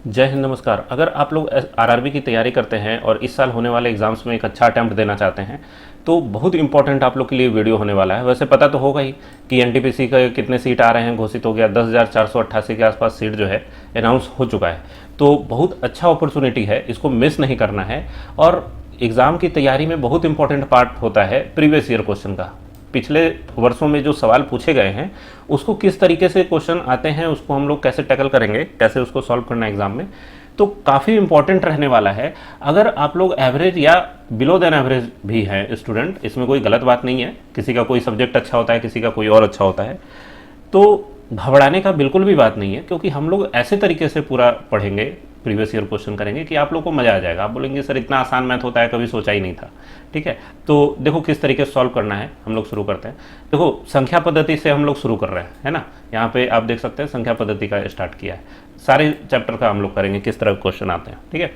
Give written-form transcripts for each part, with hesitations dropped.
जय हिंद, नमस्कार। अगर आप लोग आरआरबी की तैयारी करते हैं और इस साल होने वाले एग्जाम्स में एक अच्छा अटैम्प्ट देना चाहते हैं तो बहुत इंपॉर्टेंट आप लोग के लिए वीडियो होने वाला है। वैसे पता तो होगा ही कि एनटीपीसी का कितने सीट आ रहे हैं, घोषित हो गया। 10,488 के आसपास सीट जो है अनाउंस हो चुका है। तो बहुत अच्छा अपॉर्चुनिटी है, इसको मिस नहीं करना है। और एग्ज़ाम की तैयारी में बहुत इंपॉर्टेंट पार्ट होता है प्रीवियस ईयर क्वेश्चन का। पिछले वर्षों में जो सवाल पूछे गए हैं उसको किस तरीके से क्वेश्चन आते हैं, उसको हम लोग कैसे टैकल करेंगे, कैसे उसको सॉल्व करना है एग्जाम में, तो काफ़ी इंपॉर्टेंट रहने वाला है। अगर आप लोग एवरेज या बिलो देन एवरेज भी हैं स्टूडेंट, इसमें कोई गलत बात नहीं है। किसी का कोई सब्जेक्ट अच्छा होता है, किसी का कोई और अच्छा होता है, तो घबराने का बिल्कुल भी बात नहीं है, क्योंकि हम लोग ऐसे तरीके से पूरा पढ़ेंगे, प्रीवियस ईयर क्वेश्चन करेंगे कि आप लोग को मज़ा आ जाएगा। आप बोलेंगे सर इतना आसान मैथ होता है, कभी सोचा ही नहीं था। ठीक है, तो देखो किस तरीके से सॉल्व करना है। हम लोग शुरू करते हैं। देखो संख्या पद्धति से हम लोग शुरू कर रहे हैं, है ना। यहाँ पे आप देख सकते हैं संख्या पद्धति का स्टार्ट किया है। सारे चैप्टर का हम लोग करेंगे किस तरह क्वेश्चन आते हैं। ठीक है,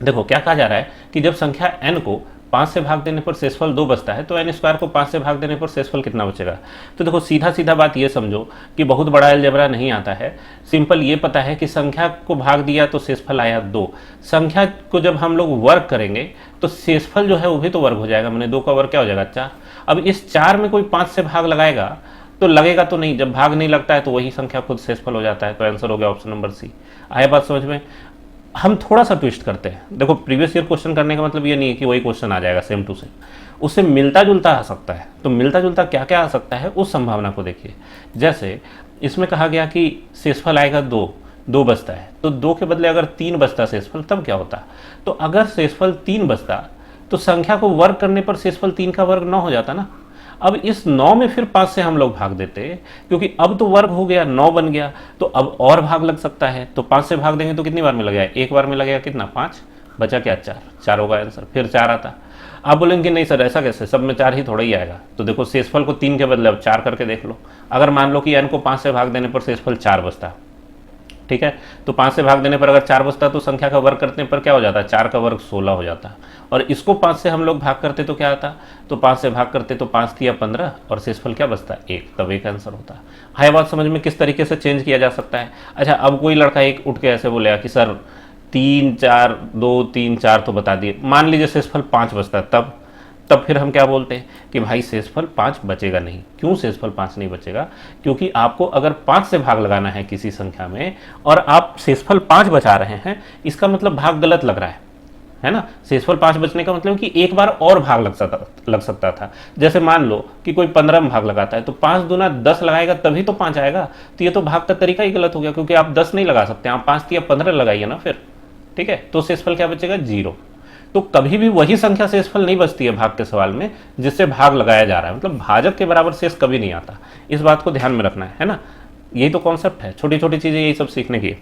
देखो क्या कहा जा रहा है कि जब संख्या n को 5 से भाग देने पर शेषफल 2 बचता है तो n स्क्वायर को 5 से भाग देने पर शेषफल कितना बचेगा। तो देखो सीधा सीधा बात ये समझो कि बहुत बड़ा अलजेब्रा नहीं आता है। सिंपल ये पता है कि संख्या को भाग दिया तो शेषफल आया 2। संख्या को जब हम लोग वर्ग करेंगे तो शेषफल जो है वो भी तो वर्ग हो जाएगा। मैंने 2 का वर्ग क्या हो जाएगा 4। अब इस 4 में कोई 5 से भाग लगाएगा तो लगेगा तो नहीं, जब भाग नहीं लगता है तो वही संख्या खुद शेषफल हो जाता है। तो आंसर हो गया ऑप्शन नंबर सी। आया बात समझ में। हम थोड़ा सा ट्विस्ट करते हैं। देखो प्रीवियस ईयर क्वेश्चन करने का मतलब ये नहीं है कि वही क्वेश्चन आ जाएगा सेम टू सेम, उससे मिलता जुलता आ सकता है। तो मिलता जुलता क्या क्या आ सकता है उस संभावना को देखिए। जैसे इसमें कहा गया कि शेषफल आएगा 2 बचता है, तो 2 के बदले अगर 3 बचता शेषफल तब क्या होता। तो अगर शेषफल 3 बचता तो संख्या को वर्ग करने पर शेषफल 3 का वर्ग 9 हो जाता ना। अब इस 9 में फिर 5 से हम लोग भाग देते, क्योंकि अब तो वर्ग हो गया, 9 बन गया, तो अब और भाग लग सकता है। तो 5 से भाग देंगे तो कितनी बार में लगेगा, एक बार में लगेगा। कितना 5 बचा क्या 4 होगा आंसर। फिर 4 आता। आप बोलेंगे नहीं सर ऐसा कैसे, सब में 4 ही थोड़ा ही आएगा। तो देखो शेषफल को 3 के बदले अब 4 करके देख लो। अगर मान लो कि n को 5 से भाग देने पर शेषफल 4 बचता, ठीक है, तो 5 से भाग देने पर अगर 4 बचता तो संख्या का वर्ग करने पर क्या हो जाता है, 4 का वर्ग 16 हो जाता। और इसको 5 से हम लोग भाग करते तो क्या आता, तो 5 से भाग करते तो 5 3 15 और शेषफल क्या बचता 1, तब एक आंसर होता। हाई बात समझ में किस तरीके से चेंज किया जा सकता है। अच्छा अब कोई लड़का एक उठ के ऐसे बोलेगा कि सर 3 4 2 3 4 तो बता दिए, मान लीजिए शेषफल 5 बचता, तब फिर हम क्या बोलते हैं कि भाई शेषफल 5 बचेगा नहीं। क्यों शेषफल 5 नहीं बचेगा, क्योंकि आपको अगर 5 से भाग लगाना है किसी संख्या में और आप शेषफल 5 बचा रहे हैं, इसका मतलब भाग गलत लग रहा है ना। शेषफल 5 बचने का मतलब कि एक बार और भाग लग सकता था। जैसे मान लो कि कोई 15 में भाग लगाता है तो 5 दूना 10 लगाएगा तभी तो 5 आएगा। तो ये तो भाग का तरीका ही गलत हो गया, क्योंकि आप 10 नहीं लगा सकते, आप 5 3 15 लगाइए ना फिर। ठीक है, तो शेषफल क्या बचेगा 0। तो कभी भी वही संख्या शेषफल नहीं बचती है भाग के सवाल में जिससे भाग लगाया जा रहा है, मतलब भाजक के बराबर शेष कभी नहीं आता। इस बात को ध्यान में रखना है ना। यही तो कॉन्सेप्ट है, छोटी छोटी चीजें यही सब सीखने की।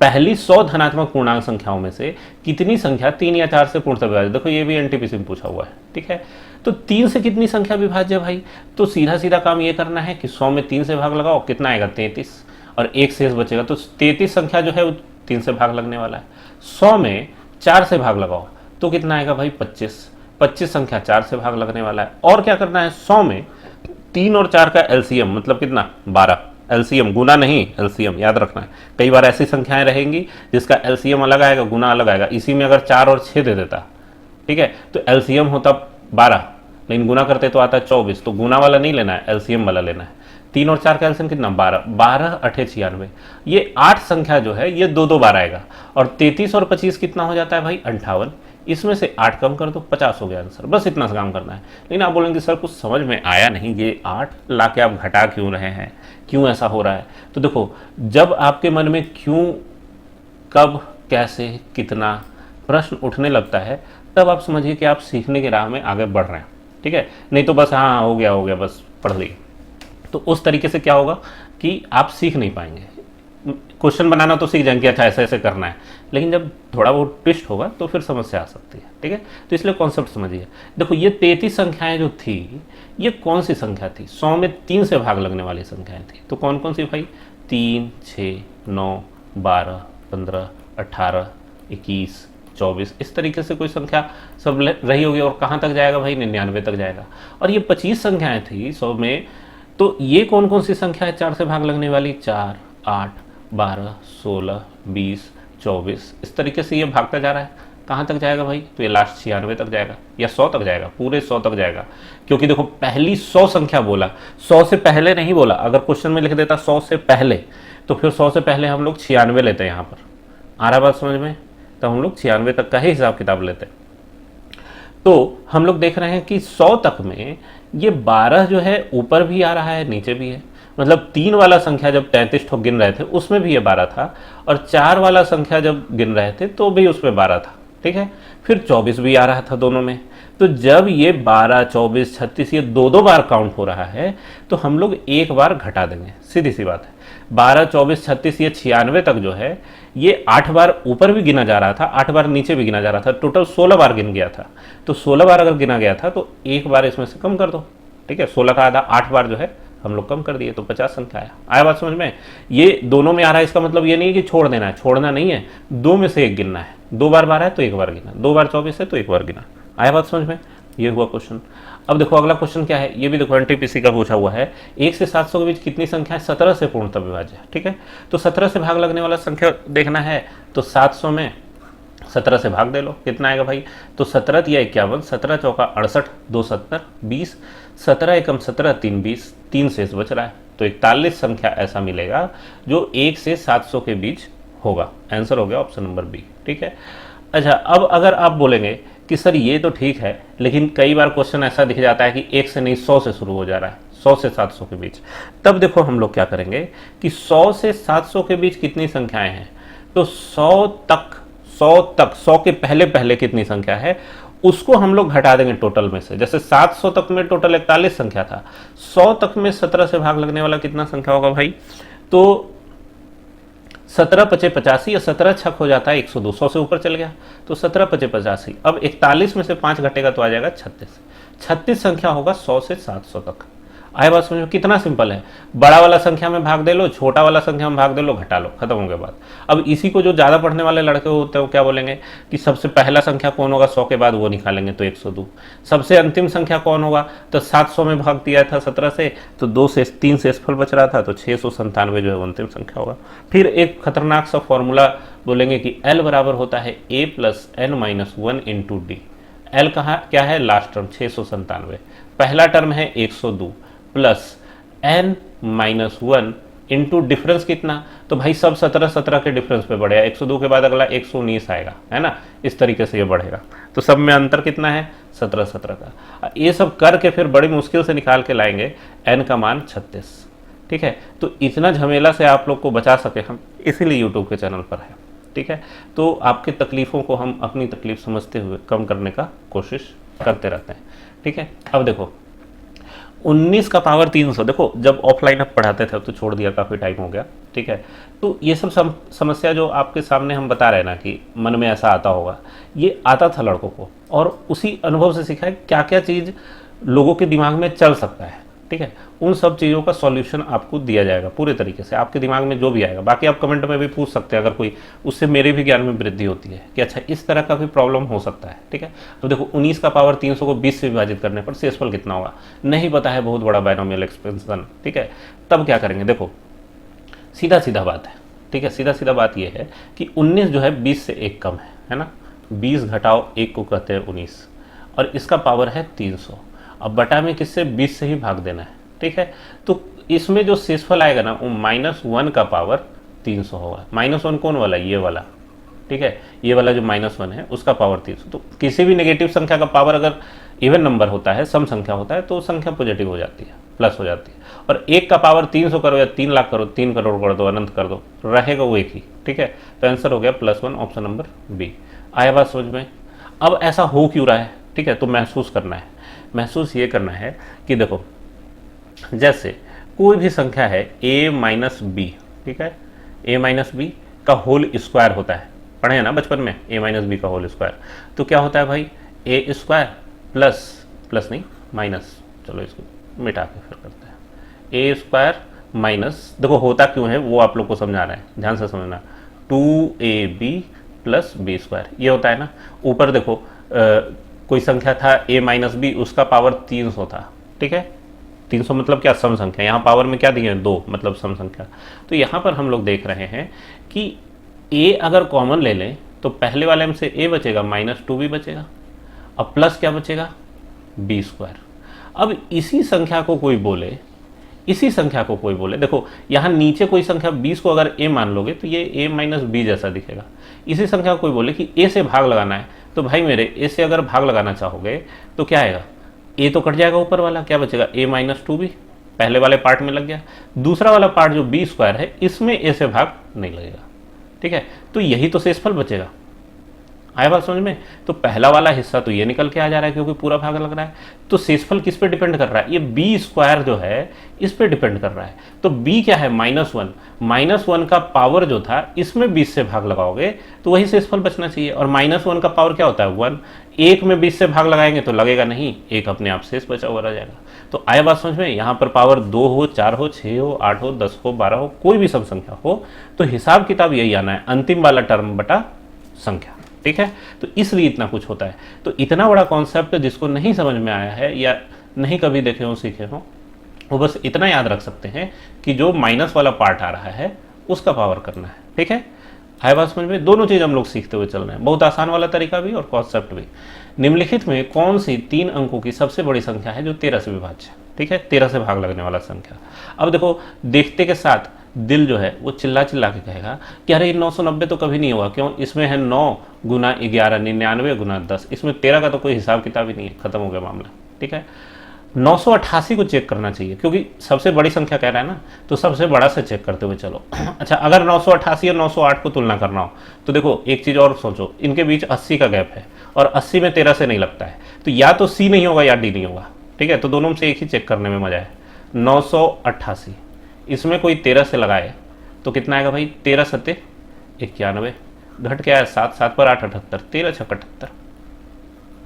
पहली 100 धनात्मक पूर्णांक संख्याओं में से कितनी संख्या 3 या 4 से पूर्णतः विभाज्य। देखो ये भी एनटीपीसी में पूछा हुआ है। ठीक है, तो 3 से कितनी संख्या विभाज्य भाई, तो सीधा सीधा काम ये करना है कि 100 में 3 से भाग लगाओ, कितना आएगा 33, और एक शेष बचेगा। तो 33 संख्या जो है वो 3 से भाग लगने वाला है। 100 में 4 से भाग लगाओ तो कितना आएगा भाई 25 संख्या 4 से भाग लगने वाला है। और क्या करना है, 100 में 3 और 4 का एलसीएम मतलब कितना 12। एलसीएम गुना नहीं, एलसीएम याद रखना है। कई बार ऐसी संख्याएं रहेंगी जिसका एलसीएम अलग आएगा, गुना अलग आएगा। इसी में अगर 4 और 6 दे देता, ठीक है, तो एलसीएम होता 12, लेकिन गुना करते तो आता 24। तो गुना वाला नहीं लेना है, एलसीएम वाला लेना है। 3 और 4 का एलसीएम कितना 12, 12 8 96। ये 8 संख्या जो है ये 2 2 बार आएगा। और 33 और 25 कितना हो जाता है भाई 58। इसमें से 8 कम कर दो, 50 हो गया आंसर। बस इतना सा काम करना है। लेकिन आप बोलेंगे सर कुछ समझ में आया नहीं, ये 8 ला के आप घटा क्यों रहे हैं, क्यों ऐसा हो रहा है। तो देखो जब आपके मन में क्यों, कब, कैसे, कितना प्रश्न उठने लगता है तब आप समझिए कि आप सीखने की राह में आगे बढ़ रहे हैं। ठीक है, नहीं तो बस हाँ हो गया बस पढ़ लिए, तो उस तरीके से क्या होगा कि आप सीख नहीं पाएंगे। क्वेश्चन बनाना तो सीख जाएंगे, अच्छा ऐसे ऐसे करना है, लेकिन जब थोड़ा बहुत ट्विस्ट होगा तो फिर समस्या आ सकती है। ठीक है, तो इसलिए कॉन्सेप्ट समझिए। देखो ये 33 संख्याएं जो थी ये कौन सी संख्या थी, 100 में 3 से भाग लगने वाली संख्याएं थी। तो कौन कौन सी भाई, 3 6 9 12 15 18 21 24, इस तरीके से कोई संख्या सब रही होगी। और कहाँ तक जाएगा भाई 99 तक जाएगा। और ये 25 संख्याएं थी 100 में, तो ये कौन कौन सी संख्या है 4 से भाग लगने वाली, 4 8 12, 16, 20, 24 इस तरीके से ये भागता जा रहा है। कहाँ तक जाएगा भाई? तो ये लास्ट 96 तक जाएगा या 100 तक जाएगा, पूरे 100 तक जाएगा। क्योंकि देखो पहली 100 संख्या बोला, 100 से पहले नहीं बोला। अगर क्वेश्चन में लिख देता 100 से पहले, तो फिर 100 से पहले हम लोग 96 लेते हैं। यहाँ पर आ रहा बात समझ में? तो हम लोग 96 तक का ही हिसाब किताब लेते हैं। तो हम लोग देख रहे हैं कि 100 तक में ये 12 जो है ऊपर भी आ रहा है, नीचे भी है। मतलब 3 वाला संख्या जब 33 ठोक गिन रहे थे उसमें भी ये 12 था, और 4 वाला संख्या जब गिन रहे थे तो भी उसमें 12 था। ठीक है, फिर 24 भी आ रहा था दोनों में। तो जब ये 12, 24, 36 ये दो बार काउंट हो रहा है, तो हम लोग एक बार घटा देंगे, सीधी सी बात है। 12, 24, 36 ये 96 तक जो है ये 8 बार ऊपर भी गिना जा रहा था, 8 बार नीचे भी गिना जा रहा था, टोटल 16 बार गिन गया था। तो 16 बार अगर गिना गया था तो एक बार इसमें से कम कर दो। ठीक है, 16 का आधा 8 बार जो है हम लोग कम कर दिए, तो 50 संख्या आया बात समझ में? ये दोनों में आ रहा है, इसका मतलब ये नहीं है कि छोड़ देना है, छोड़ना नहीं है, दो में से एक गिनना है। 2 बार 12 है तो एक बार गिना, 2 बार 24 है तो एक बार गिना। आया बात समझ में? ये हुआ क्वेश्चन। अब देखो अगला क्वेश्चन क्या है, ये भी देखो एनटीपीसी का पूछा हुआ है। 1 से 700 के बीच कितनी संख्या है 17 से पूर्णतः विभाज्य है। ठीक है, तो 17 से भाग लगने वाला संख्या देखना है, तो 700 में 17 से भाग दे लो, कितना आएगा भाई? तो 17 या 51, 17 चौका 68, 2 70, 20, 17 एकम 17, 3 20, 3 शेष बच रहा है। तो 41 संख्या ऐसा मिलेगा जो 1 से 700 के बीच होगा। आंसर हो गया ऑप्शन नंबर बी। ठीक है, अच्छा अब अगर आप बोलेंगे कि सर ये तो ठीक है, लेकिन कई बार क्वेश्चन ऐसा दिख जाता है कि 1 से नहीं 100 से शुरू हो जा रहा है, 100 से 700 के बीच। तब देखो हम लोग क्या करेंगे कि 100 से 700 के बीच कितनी संख्याएं हैं, तो 100 तक 100 के पहले पहले कितनी संख्या है उसको हम लोग घटा देंगे टोटल में से। जैसे 700 तक में टोटल 41 संख्या था, 100 तक में 17 से भाग लगने वाला कितना संख्या होगा भाई? तो 17 पचे 85 या 17 छक हो जाता है 102, 100 से ऊपर चल गया तो 17 पचे 85। अब 41 में से 5 घटेगा तो आ जाएगा 36। 36 संख्या होगा 100 से 700 तक। आए बात समझो? कितना सिंपल है। बड़ा वाला संख्या में भाग दे लो, छोटा वाला संख्या में भाग दे लो, घटा लो, खत्म हो गया बात। अब इसी को जो ज़्यादा पढ़ने वाले लड़के होते हैं वो क्या बोलेंगे कि सबसे पहला संख्या कौन होगा 100 के बाद, वो निकालेंगे तो 102। सबसे अंतिम संख्या कौन होगा, तो 700 में भाग दिया था 17 से, तो 2 से 3 शेषफल बच रहा था, तो 697 जो है अंतिम संख्या होगा। फिर एक खतरनाक सा फॉर्मूला बोलेंगे कि L बराबर होता है A plus N minus 1 into D. L कहाँ क्या है? लास्ट टर्म 697, पहला टर्म है 102 plus n minus 1 into difference कितना, तो भाई सब 17 के डिफरेंस पे बढ़ेगा। 102 के बाद अगला 119 आएगा, है ना? इस तरीके से ये बढ़ेगा। तो सब में अंतर कितना है? 17 का। ये सब करके फिर बड़ी मुश्किल से निकाल के लाएंगे n का मान 36। ठीक है, तो इतना झमेला से आप लोग को बचा सके हम, इसीलिए यूट्यूब के चैनल पर है। ठीक है, तो आपकी तकलीफ़ों को हम अपनी तकलीफ समझते हुए कम करने का कोशिश करते रहते हैं। ठीक है, अब देखो 19 का पावर 300, देखो जब ऑफलाइन आप पढ़ाते थे तो छोड़ दिया, काफ़ी टाइम हो गया। ठीक है, तो ये सब समस्या जो आपके सामने हम बता रहे हैं ना कि मन में ऐसा आता होगा, ये आता था लड़कों को, और उसी अनुभव से सीखा है क्या क्या चीज़ लोगों के दिमाग में चल सकता है। ठीक है, उन सब चीज़ों का सॉल्यूशन आपको दिया जाएगा पूरे तरीके से, आपके दिमाग में जो भी आएगा। बाकी आप कमेंट में भी पूछ सकते हैं अगर कोई, उससे मेरे भी ज्ञान में वृद्धि होती है कि अच्छा इस तरह का भी प्रॉब्लम हो सकता है। ठीक है, अब देखो 19 का पावर 300 को 20 से विभाजित करने पर शेषफल कितना होगा, नहीं पता है, बहुत बड़ा बाइनोमियल एक्सपेंशन। ठीक है, तब क्या करेंगे, देखो सीधा सीधा बात है। ठीक है, सीधा सीधा बात यह है कि 19 जो है 20 से 1 कम है ना? 20 घटाओ 1 को कहते हैं 19, और इसका पावर है 300। अब बटा में किससे? 20 से ही भाग देना है। ठीक है, तो इसमें जो शेषफल आएगा ना वो -1 का पावर 300 होगा। -1 कौन वाला? ये वाला। ठीक है, ये वाला जो -1 है उसका पावर 300। तो किसी भी नेगेटिव संख्या का पावर अगर इवन नंबर होता है, सम संख्या होता है, तो संख्या पॉजिटिव हो जाती है, प्लस हो जाती है। और 1 का पावर 300 करो या 3 लाख करो, 3 करोड़ कर दो, अनंत कर दो, रहेगा वो एक ही। ठीक है, तो आंसर हो गया +1, ऑप्शन नंबर बी। आया बात समझ में? अब ऐसा हो क्यों रहा है? ठीक है, तो महसूस करना है। महसूस ये करना है कि देखो जैसे कोई भी संख्या है a माइनस बी, ठीक है, a माइनस बी का होल स्क्वायर होता है, पढ़े हैं ना बचपन में, a माइनस बी का होल स्क्वायर। तो क्या होता है भाई? a स्क्वायर प्लस नहीं माइनस, चलो इसको मिटा के फिर करते हैं, a स्क्वायर माइनस, देखो होता क्यों है वो आप लोग को समझा रहे हैं, ध्यान से समझना, 2ab प्लस बी स्क्वायर, ये होता है ना। ऊपर देखो कोई संख्या था a माइनस बी, उसका पावर 300 था, ठीक है, 300 मतलब क्या, सम संख्या, यहाँ पावर में क्या दिए हैं 2 मतलब सम संख्या। तो यहाँ पर हम लोग देख रहे हैं कि a अगर कॉमन ले लें तो पहले वाले में से a बचेगा, -2 भी बचेगा, अब प्लस क्या बचेगा, b स्क्वायर। अब इसी संख्या को कोई बोले, इसी संख्या को कोई बोले, देखो यहाँ नीचे कोई संख्या 20 को अगर a मान लोगे तो ये a - b जैसा दिखेगा। इसी संख्या को कोई बोले कि a से भाग लगाना है, तो भाई मेरे a से अगर भाग लगाना चाहोगे तो क्या आएगा, a तो कट जाएगा, ऊपर वाला क्या बचेगा, a - 2b, पहले वाले पार्ट में लग गया। दूसरा वाला पार्ट जो b स्क्वायर है इसमें a से भाग नहीं लगेगा, ठीक है। तो यही तो शेषफल बचेगा, आया बात समझ में। तो पहला वाला हिस्सा तो ये निकल के आ जा रहा है क्योंकि पूरा भाग लग रहा है। तो शेषफल किस पे डिपेंड कर रहा है, ये b स्क्वायर जो है इस पे डिपेंड कर रहा है। तो b क्या है, -1, -1 का पावर जो था इसमें 20 से भाग लगाओगे तो वही शेषफल बचना चाहिए। और -1 का पावर क्या होता है, 1, 1 में 20 से भाग लगाएंगे तो लगेगा नहीं, एक अपने आप शेष बचा हुआ रह जाएगा। तो आया बात समझ में। यहाँ पर पावर 2 हो, 4 हो, 6 हो, 8 हो, 10 हो, 12 हो, कोई भी सम संख्या हो, तो हिसाब किताब यही आना है, अंतिम वाला टर्म बटा संख्या, ठीक है। तो इसलिए इतना कुछ होता है। तो इतना बड़ा कॉन्सेप्ट जिसको नहीं समझ में आया है या नहीं कभी देखे हो सीखे हो, वो बस इतना याद रख सकते हैं कि जो माइनस वाला पार्ट आ रहा है उसका पावर करना है, ठीक है। आया बात समझ में। दोनों चीज़ हम लोग सीखते हुए चल रहे हैं, बहुत आसान वाला तरीका भी और कॉन्सेप्ट भी। निम्नलिखित में कौन सी 3 अंकों की सबसे बड़ी संख्या है जो 13 से विभाज्य है, ठीक है, 13 से भाग लगने वाला संख्या। अब देखो, देखते के साथ दिल जो है वो चिल्ला चिल्ला के कहेगा कि अरे 990 तो कभी नहीं होगा, क्यों, इसमें है 9 गुना 11, 99 गुना 10, इसमें 13 का तो कोई हिसाब किताब ही नहीं है, खत्म हो गया मामला, ठीक है। 988 को चेक करना चाहिए क्योंकि सबसे बड़ी संख्या कह रहा है ना, तो सबसे बड़ा से चेक करते हुए चलो। अच्छा, अगर 988 और 908 को तुलना करना हो तो देखो एक चीज़ और सोचो, इनके बीच 80 का गैप है और 80 में 13 से नहीं लगता है, तो या तो सी नहीं होगा या डी नहीं होगा, ठीक है। तो दोनों में से एक ही चेक करने में मजा है। 988 इसमें कोई 13 से लगाए तो कितना आएगा भाई, 13 सत्ते 91, घट क्या है 7, 7 पर 8 78, 13 छक 78,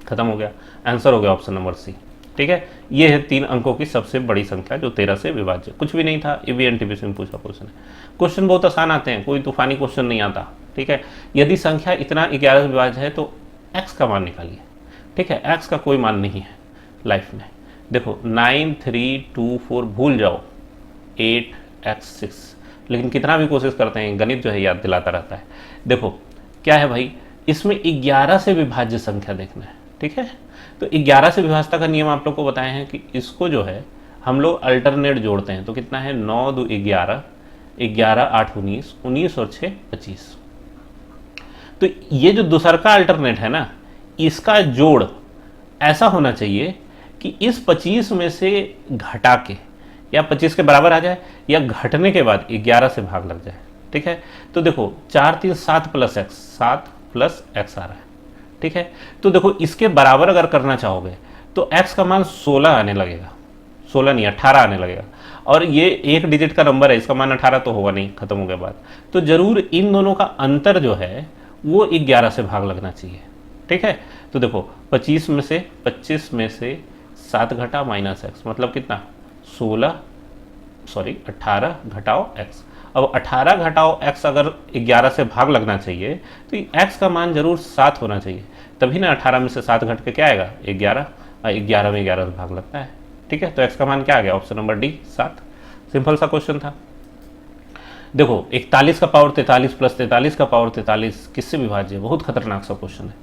खत्म हो गया। आंसर हो गया ऑप्शन नंबर सी, ठीक है। ये है 3 अंकों की सबसे बड़ी संख्या जो 13 से विभाज्य। कुछ भी नहीं था, ये भी एनटीपीसी में पूछा क्वेश्चन है। क्वेश्चन बहुत आसान आते हैं, कोई तूफानी क्वेश्चन नहीं आता, ठीक है। यदि संख्या इतना 11 से विभाज्य है तो एक्स का मान निकालिए, ठीक है। एक्स का कोई मान नहीं है लाइफ में। देखो 9, 3, 2, 4 भूल जाओ, 8x6, लेकिन कितना भी कोशिश करते हैं गणित जो है याद दिलाता रहता है। देखो क्या है भाई, इसमें 11 से विभाज्य संख्या देखना है, ठीक है। तो 11 से विभाज्यता का नियम आप लोग को बताए हैं कि इसको जो है हम लोग अल्टरनेट जोड़ते हैं, तो कितना है 9 2 11, 11 8 19, 19 और 6 25। तो ये जो दूसरा का अल्टरनेट है ना, इसका जोड़ ऐसा होना चाहिए कि इस 25 में से घटा के या 25 के बराबर आ जाए या घटने के बाद 11 से भाग लग जाए, ठीक है। तो देखो 4 3 7 प्लस एक्स, 7 प्लस एक्स आ रहा है, ठीक है। तो देखो इसके बराबर अगर करना चाहोगे तो x का मान 16 आने लगेगा, 16 नहीं 18 आने लगेगा। और ये एक डिजिट का नंबर है, इसका मान 18 तो होगा नहीं, खत्म हो गया बात। तो जरूर इन दोनों का अंतर जो है वो 11 से भाग लगना चाहिए, ठीक है। तो देखो 25 में से 7 घटा माइनस एक्स मतलब कितना, 18 घटाओ x। अब 18 घटाओ x अगर 11 से भाग लगना चाहिए तो x का मान जरूर 7 होना चाहिए, तभी ना 18 में से 7 घट के क्या आएगा 11, 11 में 11 से भाग लगता है, ठीक है। तो x का मान क्या आ गया, ऑप्शन नंबर डी 7। सिंपल सा क्वेश्चन था। देखो 41 का पावर 43 प्लस 43 का पावर 43 किससे विभाज्य है, बहुत खतरनाक सा क्वेश्चन है।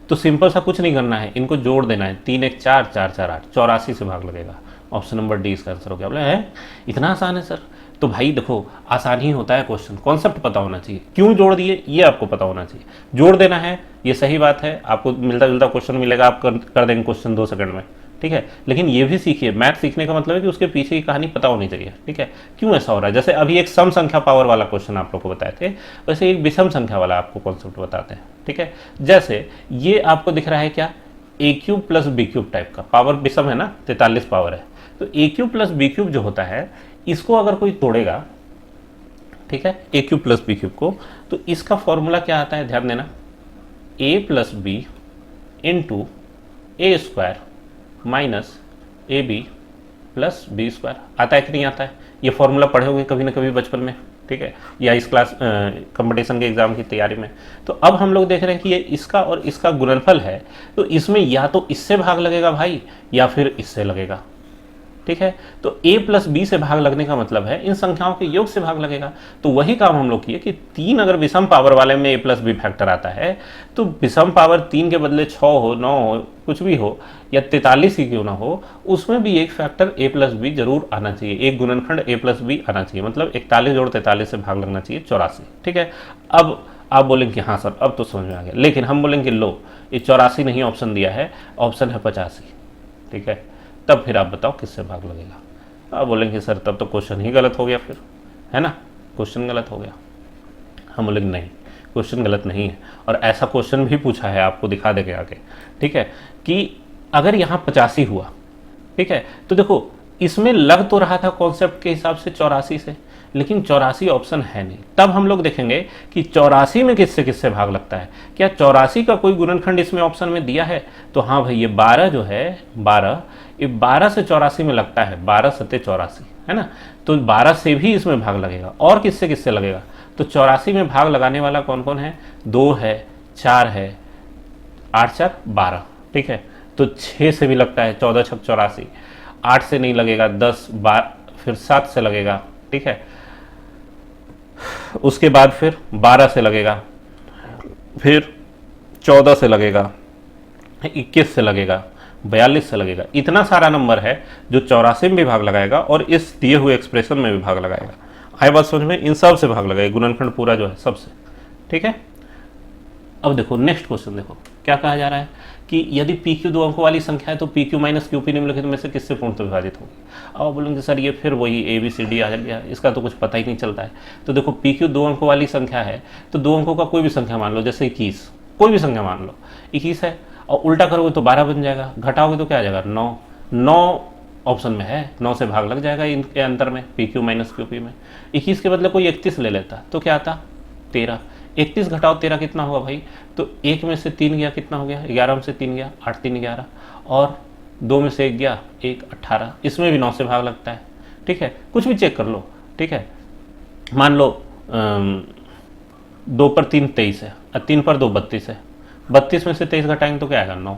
तो सिंपल सा कुछ नहीं करना है, इनको जोड़ देना है, 3 1 4 4 4 8, 84 से भाग लगेगा। ऑप्शन नंबर डी इसका आंसर हो गया। बोले है इतना आसान है सर, तो भाई देखो आसान ही होता है क्वेश्चन, कॉन्सेप्ट पता होना चाहिए, क्यों जोड़ दिए ये आपको पता होना चाहिए। जोड़ देना है ये सही बात है, आपको मिलता जुलता क्वेश्चन मिलेगा, आप कर देंगे क्वेश्चन 2 सेकंड में, ठीक है। लेकिन ये भी सीखिए, मैथ सीखने का मतलब है कि उसके पीछे की कहानी पता होनी चाहिए, ठीक है, क्यों ऐसा हो रहा है। जैसे अभी एक सम संख्या पावर वाला क्वेश्चन आप लोग को बताए थे, वैसे एक विषम संख्या वाला आपको कॉन्सेप्ट बताते हैं, ठीक है। जैसे ये आपको दिख रहा है क्या, a cube plus b cube type का, पावर विषम है ना, 43 पावर है। तो a cube plus b cube जो होता है इसको अगर कोई तोड़ेगा, ठीक है, a cube plus b cube को, तो इसका फॉर्मूला क्या आता है, ध्यान देना, a plus b into a square minus a b plus b square. आता है कि नहीं आता है, ये फॉर्मूला पढ़े होंगे कभी ना कभी बचपन में, ठीक है, या इस क्लास कंपटीशन के एग्जाम की तैयारी में। तो अब हम लोग देख रहे हैं कि ये इसका और इसका गुणनफल है, तो इसमें या तो इससे भाग लगेगा भाई या फिर इससे लगेगा, ठीक है। तो a प्लस बी से भाग लगने का मतलब है इन संख्याओं के योग से भाग लगेगा। तो वही काम हम लोग किए कि 3 अगर विषम पावर वाले में a प्लस बी फैक्टर आता है तो विषम पावर 3 के बदले 6 हो, 9 हो, कुछ भी हो, या 43 ही क्यों ना हो, उसमें भी एक फैक्टर a प्लस बी जरूर आना चाहिए, एक गुणनखंड a प्लस बी आना चाहिए। मतलब 41 जोड़ 43 से भाग लगना चाहिए 84। ठीक है। अब आप बोलेंगे कि हाँ सर अब तो समझ में आ गया, लेकिन हम बोलेंगे लो ये 84 नहीं ऑप्शन दिया है, ऑप्शन है 85। ठीक है। तब फिर आप बताओ किससे भाग लगेगा। आप बोलेंगे सर तब तो क्वेश्चन ही गलत हो गया, फिर है ना, क्वेश्चन गलत हो गया। हम बोलेंगे नहीं, क्वेश्चन गलत नहीं है, और ऐसा क्वेश्चन भी पूछा है, आपको दिखा देंगे आगे। ठीक है, कि अगर यहाँ 85 हुआ, ठीक है, तो देखो इसमें लग तो रहा था कॉन्सेप्ट के हिसाब से 84 से, लेकिन 84 ऑप्शन है नहीं। तब हम लोग देखेंगे कि 84 में किससे किससे भाग लगता है, क्या 84 का कोई गुणनखंड इसमें ऑप्शन में दिया है। तो हाँ भाई ये 12 जो है 12, ये 12 से 84 में लगता है, 12 सत्ते 84 है ना। तो 12 से भी इसमें भाग लगेगा, और किससे किससे लगेगा। तो 84 में भाग लगाने वाला कौन कौन है, 2 है, 4 है, 8 4 12। ठीक है, तो 6 से भी लगता है, 14 6 84। 8 से नहीं लगेगा, 10 12, फिर 7 से लगेगा। ठीक है, उसके बाद फिर 12 से लगेगा, फिर 14 से लगेगा, 21 से लगेगा, 42 से लगेगा। इतना सारा नंबर है जो 84 में भी भाग लगाएगा और इस दिए हुए एक्सप्रेशन में भी भाग लगाएगा। आई बात समझ में, इन सब से भाग लगाएगा, गुणनखंड पूरा जो है सबसे। ठीक है। अब देखो नेक्स्ट क्वेश्चन, देखो क्या कहा जा रहा है कि यदि पी क्यू 2 अंकों वाली संख्या है तो P Q minus Q P निम्नलिखित में से किससे पूर्णतः विभाजित होगी। अब बोलेंगे सर ये फिर वही ए बी सी डी आ गया, इसका तो कुछ पता ही नहीं चलता है। तो देखो पी क्यू 2 अंकों वाली संख्या है तो 2 अंकों का कोई भी संख्या मान लो, जैसे 21, कोई भी संख्या मान लो 21 है, और उल्टा करोगे तो 12 बन जाएगा, घटाओगे तो क्या आ जाएगा 9। 9 ऑप्शन में है, 9 से भाग लग जाएगा इनके अंतर में, P Q minus Q P में। 21 के बदले कोई 31 ले लेता तो क्या आता 13। 31 घटाओ 13 कितना होगा भाई, तो 1 में से 3 गया, कितना हो गया 11 में से 3 गया, 8 3 11, और 2 में से 1 गया 1 18। इसमें भी 9 से भाग लगता है। ठीक है, कुछ भी चेक कर लो। ठीक है, मान लो 2 पर 3 23 है, और 3 पर 2 32 है, 32 में से 23 घटाएंगे तो क्या आएगा 9,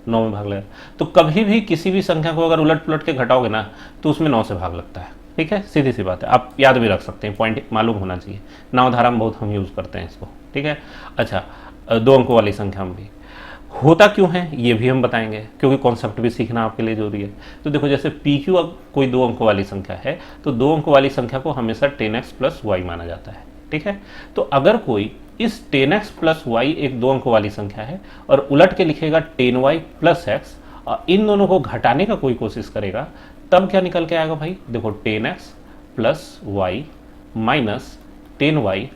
9 में भाग लगेगा। तो कभी भी किसी भी संख्या को अगर उलट पुलट के घटाओगे ना तो उसमें 9 से भाग लगता है। ठीक है, सीधी सी बात है, आप याद भी रख सकते हैं, पॉइंट मालूम होना चाहिए। नावधारा में बहुत हम यूज़ करते हैं इसको। ठीक है। अच्छा, 2 अंकों वाली संख्या में भी होता क्यों है ये भी हम बताएंगे, क्योंकि कॉन्सेप्ट भी सीखना आपके लिए जरूरी है। तो देखो जैसे पी क्यू अब कोई 2 अंकों वाली संख्या है तो 2 अंकों वाली संख्या को हमेशा 10x प्लस वाई माना जाता है। ठीक है, तो अगर कोई इस 10x प्लस वाई एक 2 अंकों वाली संख्या है और उलट के लिखेगा 10y प्लस एक्स, और इन दोनों को घटाने का कोई कोशिश करेगा, तब क्या निकल के आएगा भाई, देखो 10x plus y minus 10y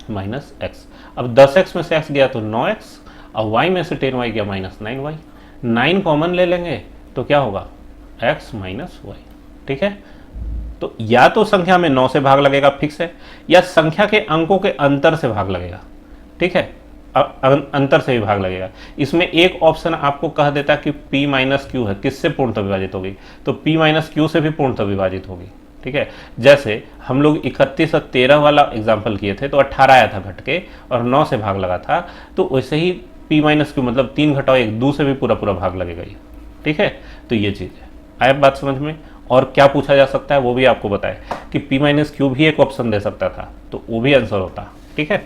minus x. अब 10x में से x गया तो 9x, और y में से 10y गया माइनस 9y। 9 कॉमन ले लेंगे तो क्या होगा x माइनस वाई। ठीक है, तो या तो संख्या में 9 से भाग लगेगा फिक्स है, या संख्या के अंकों के अंतर से भाग लगेगा। ठीक है, अंतर से भी भाग लगेगा। इसमें एक ऑप्शन आपको कह देता कि p माइनस क्यू है, किससे पूर्णतः विभाजित होगी, तो p माइनस क्यू से भी पूर्णतः विभाजित होगी। ठीक है, जैसे हम लोग 31 और 13 वाला एग्जाम्पल किए थे तो 18 आया था घट के और 9 से भाग लगा था, तो वैसे ही p माइनस क्यू मतलब 3 घटाओ 1 2 से भी पूरा पूरा भाग लगेगा ये। ठीक है, तो ये चीज़ है। आया बात समझ में। और क्या पूछा जा सकता है वो भी आपको बताए कि p माइनस क्यू भी एक ऑप्शन दे सकता था, तो वो भी आंसर होता। ठीक है,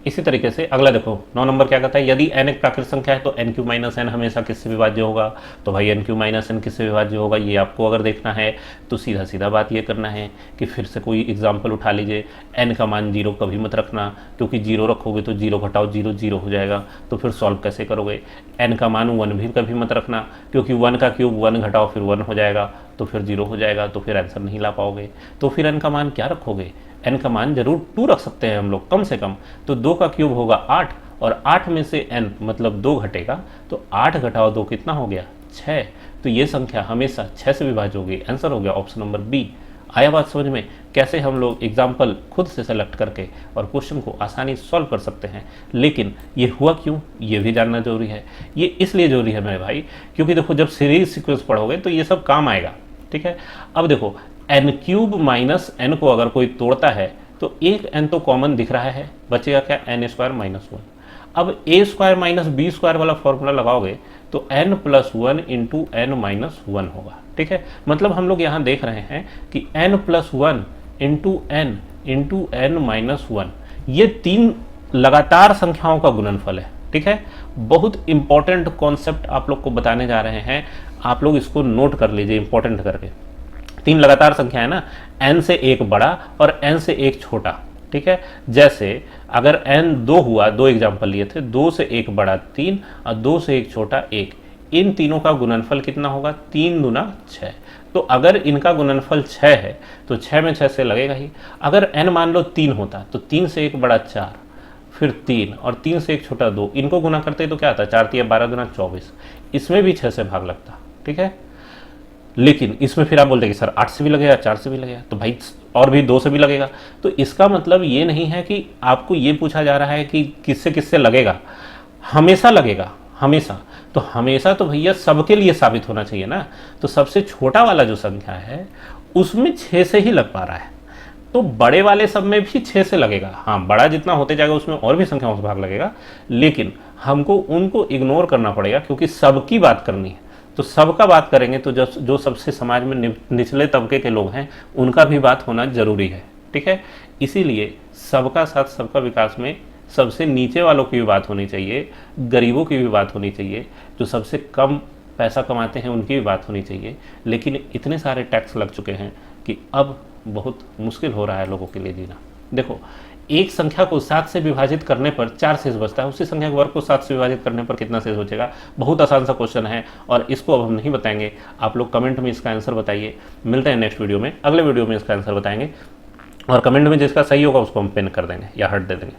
इसी तरीके से अगला देखो 9 नंबर क्या कहता है, यदि n एक प्राकृतिक संख्या है तो n क्यू माइनस एन हमेशा किससे विभाज्य होगा। तो भाई n क्यू माइनस एन किससे विभाज्य होगा, ये आपको अगर देखना है तो सीधा सीधा बात ये करना है कि फिर से कोई एग्जाम्पल उठा लीजिए। n का मान 0 कभी मत रखना, क्योंकि 0 रखोगे तो 0 घटाओ 0 0 हो जाएगा, तो फिर सॉल्व कैसे करोगे। n का मान 1 भी कभी मत रखना, क्योंकि 1 का क्यूब 1 घटाओ फिर 1 हो जाएगा, तो फिर 0 हो जाएगा, तो फिर आंसर नहीं ला पाओगे। तो फिर n का मान क्या रखोगे, n का मान जरूर 2 रख सकते हैं हम लोग कम से कम। तो 2 का क्यूब होगा 8, और 8 में से n मतलब 2 घटेगा, तो 8 घटाओ 2 कितना हो गया 6। तो ये संख्या हमेशा 6 से विभाज्य होगी। आंसर हो गया ऑप्शन नंबर बी। आया बात समझ में, कैसे हम लोग एग्जाम्पल खुद से सेलेक्ट करके और क्वेश्चन को आसानी से सॉल्व कर सकते हैं। लेकिन ये हुआ क्यों ये भी जानना जरूरी है। ये इसलिए जरूरी है मेरे भाई, क्योंकि देखो जब सीरीज सीक्वेंस पढ़ोगे तो ये सब काम आएगा। ठीक है, अब देखो n क्यूब माइनस एन को अगर कोई तोड़ता है तो एक n तो कॉमन दिख रहा है, बचेगा क्या n स्क्वायर माइनस 1। अब a square minus b square वाला फॉर्मूला लगाओगे तो n plus one into n minus one होगा। ठीक है, मतलब हम लोग यहाँ देख रहे हैं कि n plus one into n minus one, ये तीन लगातार संख्याओं का गुणनफल है। ठीक है, बहुत इंपॉर्टेंट कॉन्सेप्ट आप लोग को बताने जा रहे हैं, आप लोग इसको नोट कर लीजिए इंपॉर्टेंट करके। तीन लगातार संख्या है ना, n से एक बड़ा और n से एक छोटा। ठीक है, जैसे अगर n दो हुआ, दो एग्जाम्पल लिए थे, दो से एक बड़ा तीन और दो से एक छोटा एक, इन तीनों का गुणनफल कितना होगा, तीन दूना छः। तो अगर इनका गुणनफल 6 है तो 6 में 6 से लगेगा ही। अगर n मान लो 3 होता तो 3 से एक बड़ा 4, फिर 3 और 3 से एक छोटा 2, इनको गुना करते तो क्या आता, 4 3 12 दूना 24, इसमें भी 6 से भाग लगता। ठीक है, लेकिन इसमें फिर आप बोलते कि सर 8 से भी लगेगा, 4 से भी लगेगा, तो भाई और भी 2 से भी लगेगा। तो इसका मतलब ये नहीं है कि आपको ये पूछा जा रहा है कि किससे किससे लगेगा, हमेशा लगेगा, हमेशा। तो हमेशा तो भैया सबके लिए साबित होना चाहिए ना। तो सबसे छोटा वाला जो संख्या है उसमें 6 से ही लग पा रहा है, तो बड़े वाले सब में भी 6 से लगेगा। हाँ, बड़ा जितना होते जाएगा उसमें और भी संख्याओं से भाग लगेगा, लेकिन हमको उनको इग्नोर करना पड़ेगा क्योंकि सबकी बात करनी है। तो सबका बात करेंगे तो जो सबसे समाज में निचले तबके के लोग हैं उनका भी बात होना जरूरी है। ठीक है, इसीलिए सबका साथ सबका विकास में सबसे नीचे वालों की भी बात होनी चाहिए, गरीबों की भी बात होनी चाहिए, जो सबसे कम पैसा कमाते हैं उनकी भी बात होनी चाहिए। लेकिन इतने सारे टैक्स लग चुके हैं कि अब बहुत मुश्किल हो रहा है लोगों के लिए जीना। देखो, एक संख्या को 7 से विभाजित करने पर 4 शेष बचता है, उसी संख्या के वर्ग को 7 से विभाजित करने पर कितना शेष बचेगा। बहुत आसान सा क्वेश्चन है और इसको अब हम नहीं बताएंगे, आप लोग कमेंट में इसका आंसर बताइए। मिलते हैं नेक्स्ट वीडियो में, अगले वीडियो में इसका आंसर बताएंगे और कमेंट में जिसका सही होगा उसको हम पिन कर देंगे या हट दे देंगे।